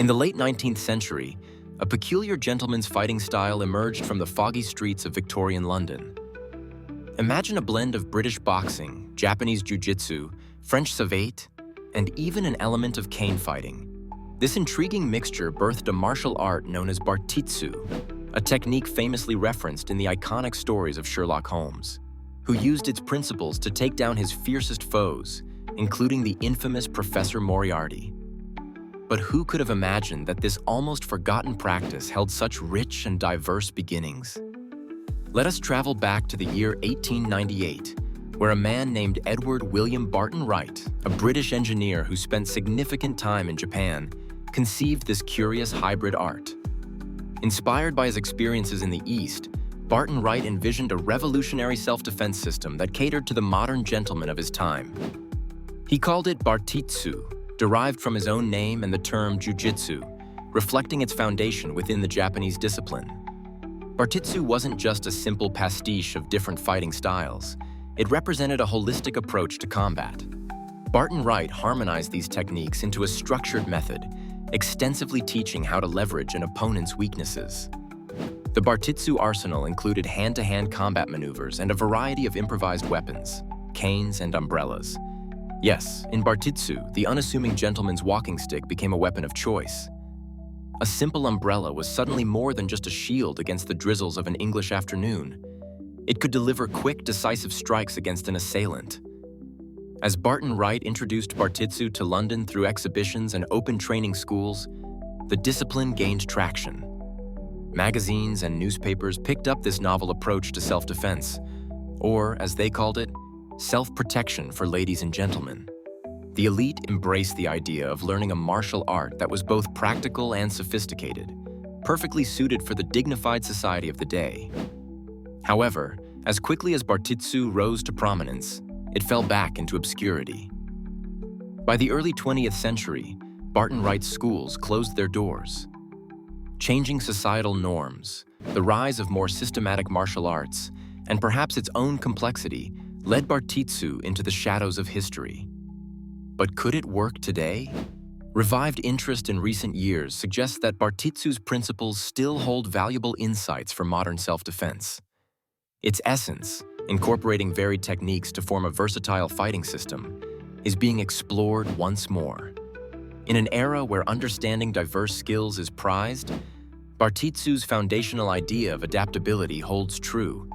In the late 19th century, a peculiar gentleman's fighting style emerged from the foggy streets of Victorian London. Imagine a blend of British boxing, Japanese Jiu-Jitsu, French Savate, and even an element of cane fighting. This intriguing mixture birthed a martial art known as Bartitsu, a technique famously referenced in the iconic stories of Sherlock Holmes, who used its principles to take down his fiercest foes, including the infamous Professor Moriarty. But who could have imagined that this almost forgotten practice held such rich and diverse beginnings? Let us travel back to the year 1898, where a man named Edward William Barton-Wright, a British engineer who spent significant time in Japan, conceived this curious hybrid art. Inspired by his experiences in the East, Barton-Wright envisioned a revolutionary self-defense system that catered to the modern gentleman of his time. He called it Bartitsu, derived from his own name and the term Jiu-Jitsu, reflecting its foundation within the Japanese discipline. Bartitsu wasn't just a simple pastiche of different fighting styles. It represented a holistic approach to combat. Barton-Wright harmonized these techniques into a structured method, extensively teaching how to leverage an opponent's weaknesses. The Bartitsu arsenal included hand-to-hand combat maneuvers and a variety of improvised weapons, canes and umbrellas. Yes, in Bartitsu, the unassuming gentleman's walking stick became a weapon of choice. A simple umbrella was suddenly more than just a shield against the drizzles of an English afternoon. It could deliver quick, decisive strikes against an assailant. As Barton-Wright introduced Bartitsu to London through exhibitions and open training schools, the discipline gained traction. Magazines and newspapers picked up this novel approach to self-defense, or, as they called it, self-protection for ladies and gentlemen. The elite embraced the idea of learning a martial art that was both practical and sophisticated, perfectly suited for the dignified society of the day. However, as quickly as Bartitsu rose to prominence, it fell back into obscurity. By the early 20th century, Barton-Wright's schools closed their doors. Changing societal norms, the rise of more systematic martial arts, and perhaps its own complexity led Bartitsu into the shadows of history. But could it work today? Revived interest in recent years suggests that Bartitsu's principles still hold valuable insights for modern self-defense. Its essence, incorporating varied techniques to form a versatile fighting system, is being explored once more. In an era where understanding diverse skills is prized, Bartitsu's foundational idea of adaptability holds true.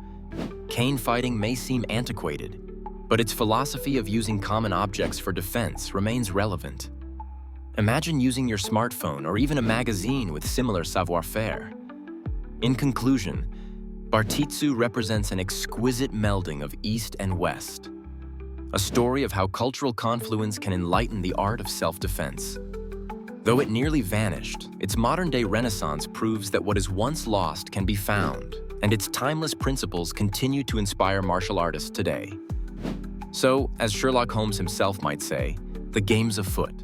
Cane fighting may seem antiquated, but its philosophy of using common objects for defense remains relevant. Imagine using your smartphone or even a magazine with similar savoir-faire. In conclusion, Bartitsu represents an exquisite melding of East and West, a story of how cultural confluence can enlighten the art of self-defense. Though it nearly vanished, its modern-day renaissance proves that what is once lost can be found, and its timeless principles continue to inspire martial artists today. So, as Sherlock Holmes himself might say, the game's afoot.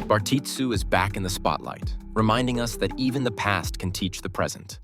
Bartitsu is back in the spotlight, reminding us that even the past can teach the present.